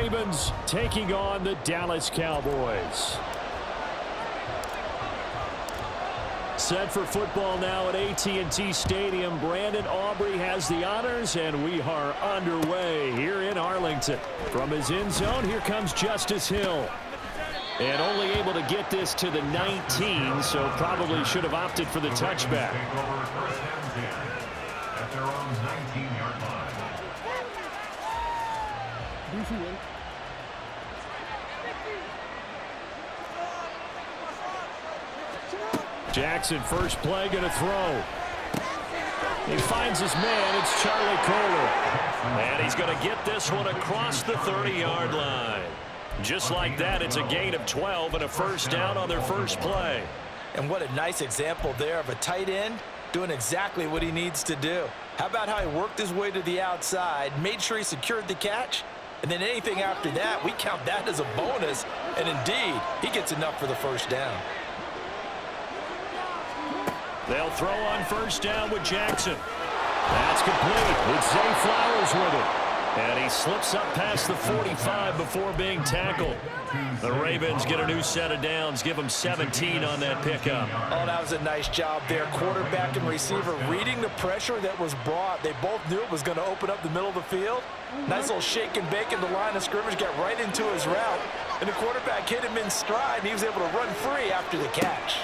Ravens taking on the Dallas Cowboys. Set for football now at AT&T Stadium. Brandon Aubrey has the honors, and we are underway here in Arlington. From his end zone, here comes Justice Hill. And only able to get this to the 19, so probably should have opted for the touchback. At their own 19-yard line. Jackson, first play, going to throw. He finds his man. It's Charlie Kohler. And he's going to get this one across the 30-yard line. Just like that, it's a gain of 12 and a first down on their first play. And what a nice example there of a tight end doing exactly what he needs to do. How about how he worked his way to the outside, made sure he secured the catch, and then anything after that, we count that as a bonus. And indeed, he gets enough for the first down. They'll throw on first down with Jackson. That's complete. It's Zay Flowers with it. And he slips up past the 45 before being tackled. The Ravens get a new set of downs, give them 17 on that pickup. Oh, that was a nice job there. Quarterback and receiver reading the pressure that was brought. They both knew it was going to open up the middle of the field. Nice little shake and bake in the line of scrimmage, got right into his route. And the quarterback hit him in stride, and he was able to run free after the catch.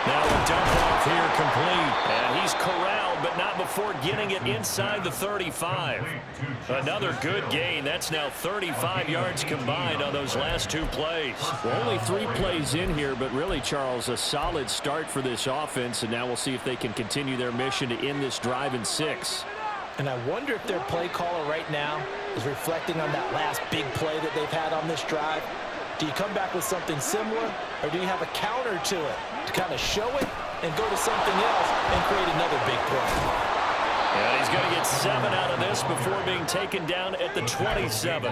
Now a dump off here complete. And he's corralled, but not before getting it inside the 35. Another good gain. That's now 35 yards combined on those last two plays. Well, only 3 plays in here, but really, Charles, a solid start for this offense. And now we'll see if they can continue their mission to end this drive in 6. And I wonder if their play caller right now is reflecting on that last big play that they've had on this drive. Do you come back with something similar, or do you have a counter to it to kind of show it and go to something else and create another big play? And he's going to get 7 out of this before being taken down at the 27.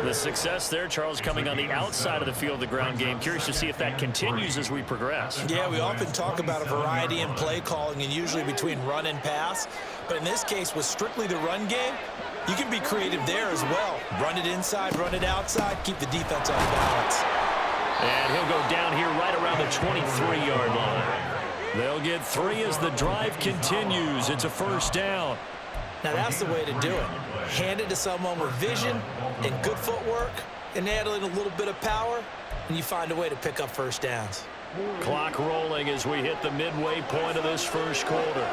The success there, Charles, coming on the outside of the field, the ground game. Curious to see if that continues as we progress. Yeah, we often talk about a variety in play calling and usually between run and pass. But in this case, with strictly the run game, you can be creative there as well. Run it inside, run it outside, keep the defense off balance. And he'll go down here right around the 23-yard line. They'll get 3 as the drive continues. It's a first down. Now that's the way to do it. Hand it to someone with vision and good footwork and add in a little bit of power, and you find a way to pick up first downs. Clock rolling as we hit the midway point of this first quarter.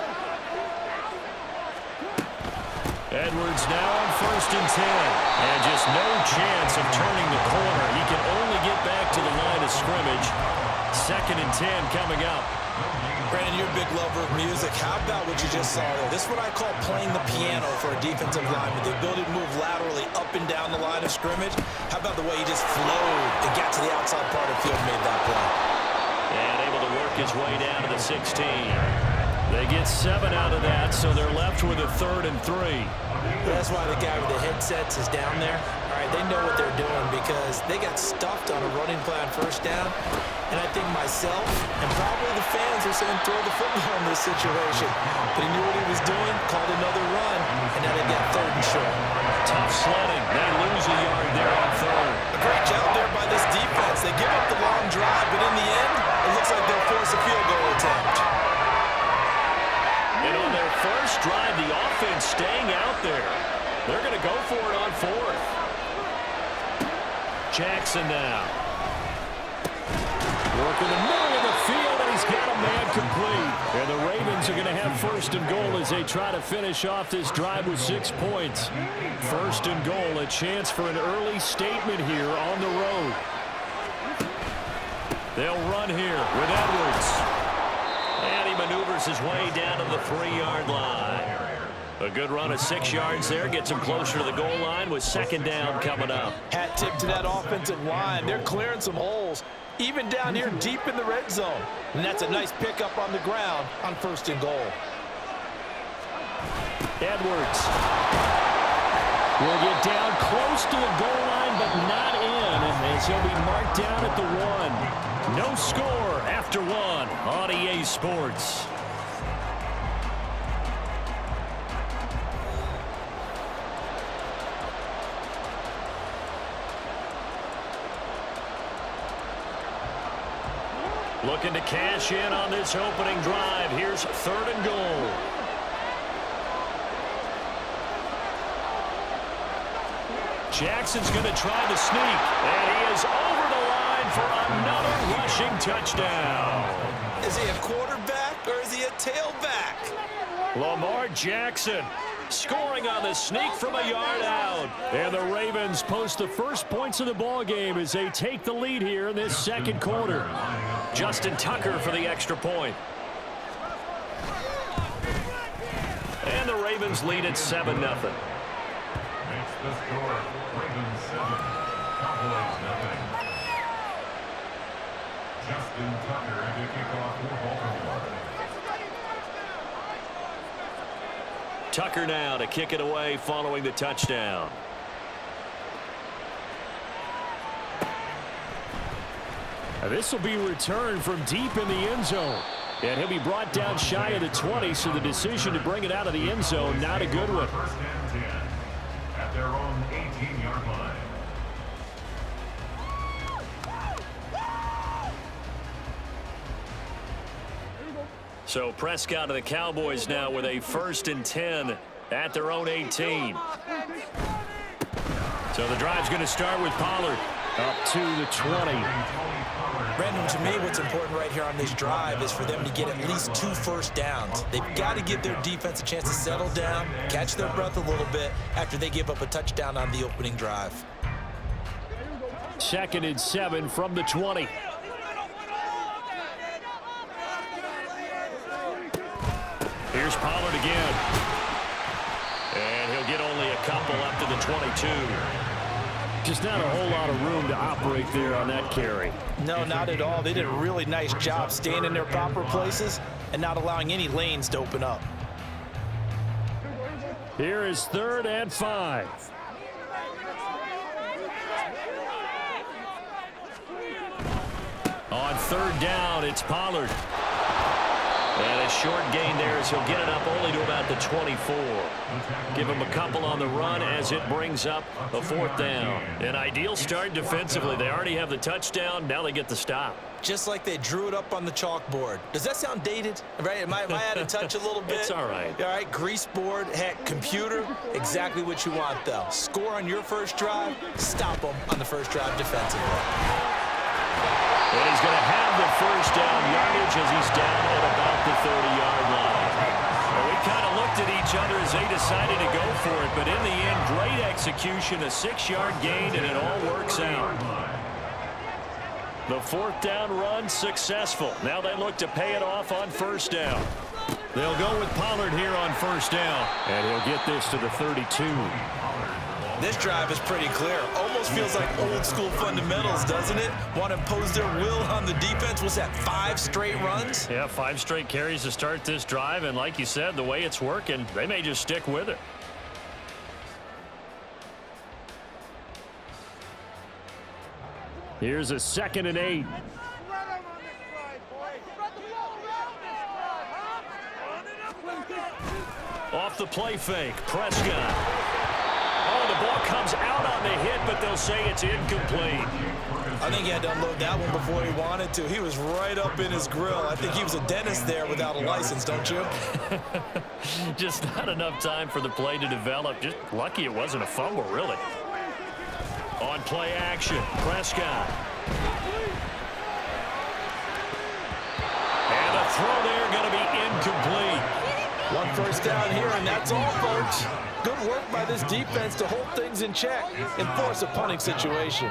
Edwards now on 1st and 10. And just no chance of turning the corner. He can only get back to the line of scrimmage. 2nd and 10 coming up. Brandon, you're a big lover of music. How about what you just saw there? This is what I call playing the piano for a defensive lineman. The ability to move laterally up and down the line of scrimmage. How about the way he just flowed and got to the outside part of the field and made that play? And able to work his way down to the 16. They get 7 out of that, so they're left with a 3rd and 3. That's why the guy with the headsets is down there. All right, they know what they're doing because they got stuffed on a running play on first down. And I think myself and probably the fans are saying throw the football in this situation. But he knew what he was doing, called another run, and now they got 3rd and short. Tough sledding. They lose a yard there on 3rd. A great job there by this defense. They give up the long drive, but in the end, it looks like they'll force a field goal attempt. And on their first drive, the offense staying out there. They're going to go for it on 4th. Jackson now. Working the middle of the field, and he's got a man complete. And the Ravens are going to have 1st and goal as they try to finish off this drive with 6 points. 1st and goal, a chance for an early statement here on the road. They'll run here with Edwards. And he maneuvers his way down to the 3-yard line. A good run of 6 yards there. Gets him closer to the goal line with 2nd down coming up. Hat tip to that offensive line. They're clearing some holes, even down here deep in the red zone. And that's a nice pickup on the ground on 1st and goal. Edwards will get down close to the goal line, but not in. And he'll be marked down at the 1. No score after 1 on EA Sports. Looking to cash in on this opening drive. Here's 3rd and goal. Jackson's going to try the sneak, and he is over the line for another rushing touchdown. Is he a quarterback or is he a tailback? Lamar Jackson scoring on the sneak from a yard out. And the Ravens post the first points of the ball game as they take the lead here in this second quarter. Justin Tucker for the extra point. And the Ravens lead at 7-0. Makes the score Ravens 7, Cowboys 0. Justin Tucker to kick off for Baltimore. Tucker now to kick it away following the touchdown. This will be returned from deep in the end zone. And he'll be brought down shy of the 20, so the decision to bring it out of the end zone, not a good one. First and 10 at their own 18-yard line. So Prescott and the Cowboys now with a 1st and 10 at their own 18. So the drive's going to start with Pollard up to the 20. Brandon, to me, what's important right here on this drive is for them to get at least 2 first downs. They've got to give their defense a chance to settle down, catch their breath a little bit after they give up a touchdown on the opening drive. 2nd and 7 from the 20. Here's Pollard again. And he'll get only a couple up to the 22. Just not a whole lot of room to operate there on that carry. No, not at all. They did a really nice job staying in their proper places and not allowing any lanes to open up. Here is 3rd and 5. On 3rd down, it's Pollard. And a short gain there as he'll get it up only to about the 24. Give him a couple on the run as it brings up a 4th down. An ideal start defensively. They already have the touchdown. Now they get the stop. Just like they drew it up on the chalkboard. Does that sound dated? Right? Am I out of touch a little bit? It's all right. All right, grease board, heck, computer, exactly what you want, though. Score on your first drive, stop them on the first drive defensively. And he's going to have the first down yardage as he's down at about the 30-yard line. Well, we kind of looked at each other as they decided to go for it, but in the end, great execution, a 6-yard gain, and it all works out. The 4th down run successful. Now they look to pay it off on 1st down. They'll go with Pollard here on 1st down, and he'll get this to the 32. This drive is pretty clear. Almost feels like old school fundamentals, doesn't it? Want to impose their will on the defense. Was that 5 straight runs? Yeah, 5 straight carries to start this drive, and like you said, the way it's working, they may just stick with it. Here's a 2nd and 8. Off the play fake, Prescott. Oh, the ball comes out on the hit, but they'll say it's incomplete. I think he had to unload that one before he wanted to. He was right up in his grill. I think he was a dentist there without a license, don't you? Just not enough time for the play to develop. Just lucky it wasn't a fumble, really. On play action, Prescott. And the throw there going to be incomplete. 1 first down here, and that's all, folks. Good work by this defense to hold things in check and force a punting situation.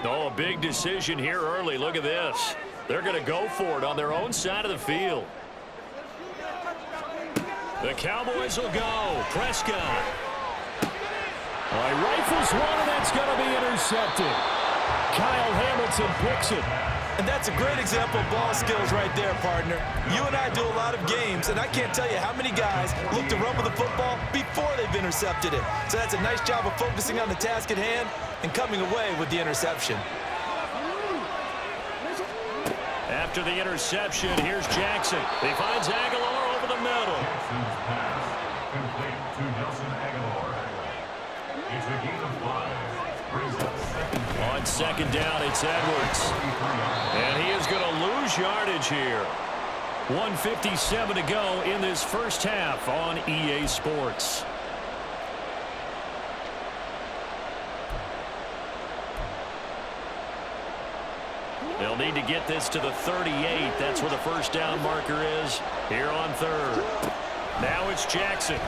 Oh, a big decision here early. Look at this. They're going to go for it on their own side of the field. The Cowboys will go. Prescott. He rifles one, and that's going to be intercepted. Kyle Hamilton picks it. And that's a great example of ball skills right there, partner. You and I do a lot of games, and I can't tell you how many guys look to run with the football before they've intercepted it. So that's a nice job of focusing on the task at hand and coming away with the interception. After the interception, here's Jackson. He finds Aguilar over the middle. Jackson's pass complete to Nelson Aguilar. It's a gain of 5. Brings up 2nd down. On 2nd down, it's Edwards. And he is going to lose lose yardage here. 1:57 to go in this first half on EA Sports. They'll need to get this to the 38. That's where the first down marker is here on third. Now it's Jackson.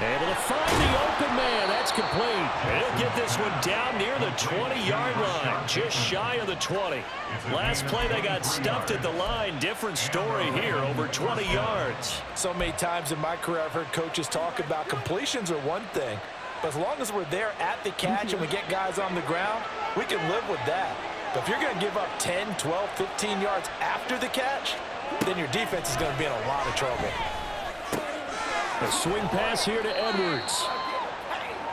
Able to find the open man. That's complete. He'll get this one down near the 20-yard line, just shy of the 20. Last play, they got stuffed at the line. Different story here, over 20 yards. So many times in my career, I've heard coaches talk about completions are one thing, but as long as we're there at the catch and we get guys on the ground, we can live with that. But if you're going to give up 10, 12, 15 yards after the catch, then your defense is going to be in a lot of trouble. A swing pass here to Edwards.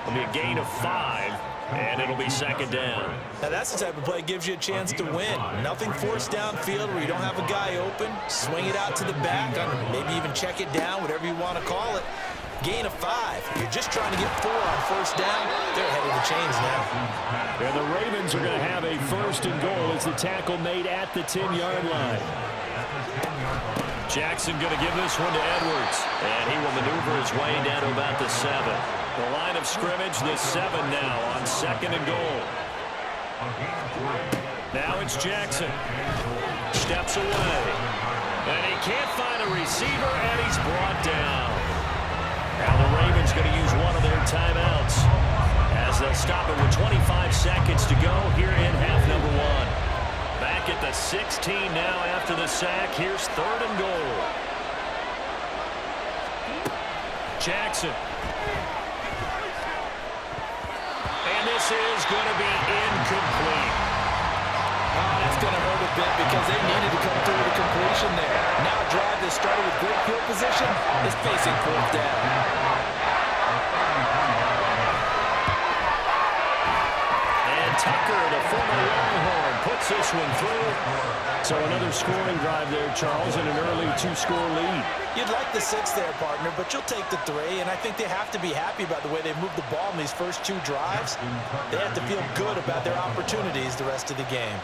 It'll be a gain of 5, and it'll be second down. Now that's the type of play that gives you a chance to win. Nothing forced downfield where you don't have a guy open. Swing it out to the back, maybe even check it down, whatever you want to call it. Gain of 5. You're just trying to get 4 on first down. They're ahead of the chains now. And the Ravens are going to have a first and goal as the tackle made at the 10-yard line. Jackson going to give this one to Edwards. And he will maneuver his way down to about the 7. The line of scrimmage, the 7 now on second and goal. Now it's Jackson. Steps away. And he can't find a receiver, and he's brought down. Now the Ravens going to use one of their timeouts as they'll stop it with 25 seconds to go here in half number 1. Back at the 16 now after the sack. Here's third and goal. Jackson. And this is going to be incomplete. Oh, that's going to hurt a bit because they needed to come through with a completion there. Now a drive that started with great field position is facing fourth down. Tucker, the former Longhorn, puts this one through. So another scoring drive there, Charles, and an early 2-score lead. You'd like the 6 there, partner, but you'll take the 3, and I think they have to be happy about the way they moved the ball in these first 2 drives. They have to feel good about their opportunities the rest of the game.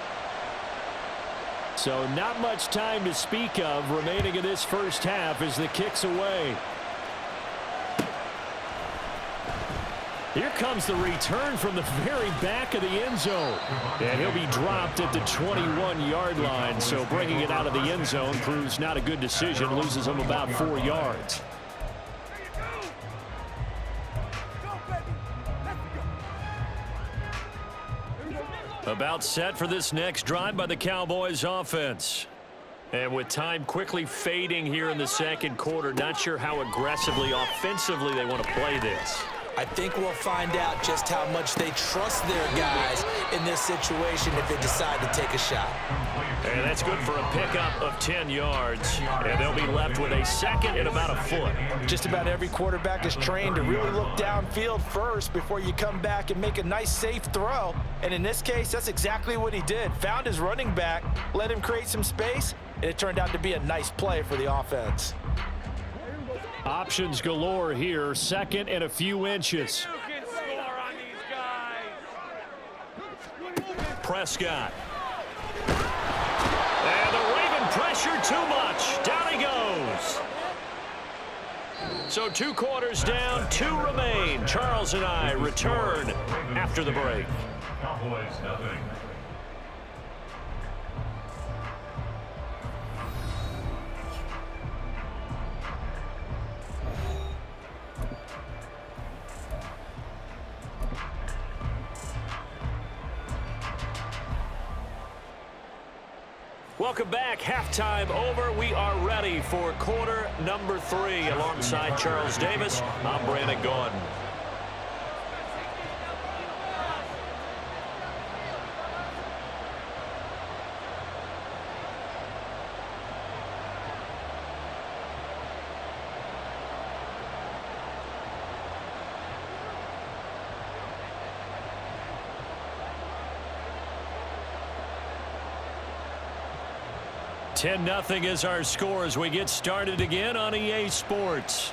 So not much time to speak of remaining in this first half as the kick's away. Here comes the return from the very back of the end zone. And he'll be dropped at the 21-yard line. So bringing it out of the end zone proves not a good decision. Loses him about 4 yards. About set for this next drive by the Cowboys offense. And with time quickly fading here in the second quarter, not sure how aggressively, offensively they want to play this. I think we'll find out just how much they trust their guys in this situation if they decide to take a shot. And that's good for a pickup of 10 yards. And they'll be left with a second and about a foot. Just about every quarterback is trained to really look downfield first before you come back and make a nice, safe throw. And in this case, that's exactly what he did. Found his running back, let him create some space, and it turned out to be a nice play for the offense. Options galore here. Second and a few inches. Prescott. And the Raven pressure too much. Down he goes. So 2 quarters down, 2 remain. Charles and I return after the break. Cowboys nothing. Welcome back. Halftime over. We are ready for quarter number 3. Alongside Charles Davis, I'm Brandon Gordon. Nothing is our score as we get started again on EA Sports.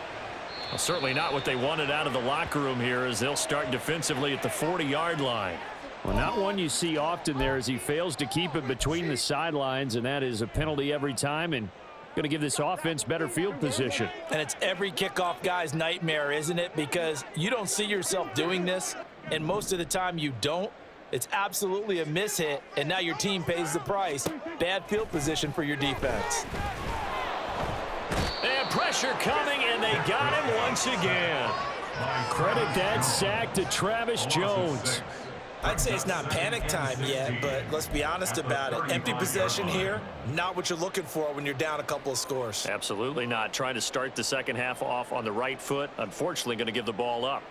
Well, certainly not what they wanted out of the locker room here as they'll start defensively at the 40-yard line. Well, not one you see often there as he fails to keep it between the sidelines, and that is a penalty every time and going to give this offense better field position. And it's every kickoff guy's nightmare, isn't it? Because you don't see yourself doing this, and most of the time you don't. It's absolutely a mishit, and now your team pays the price. Bad field position for your defense. And pressure coming, and they got him once again. Credit that sack to Travis Jones. I'd say it's not panic time yet, but let's be honest about it. Empty possession here, not what you're looking for when you're down a couple of scores. Absolutely not. Trying to start the second half off on the right foot. Unfortunately, going to give the ball up.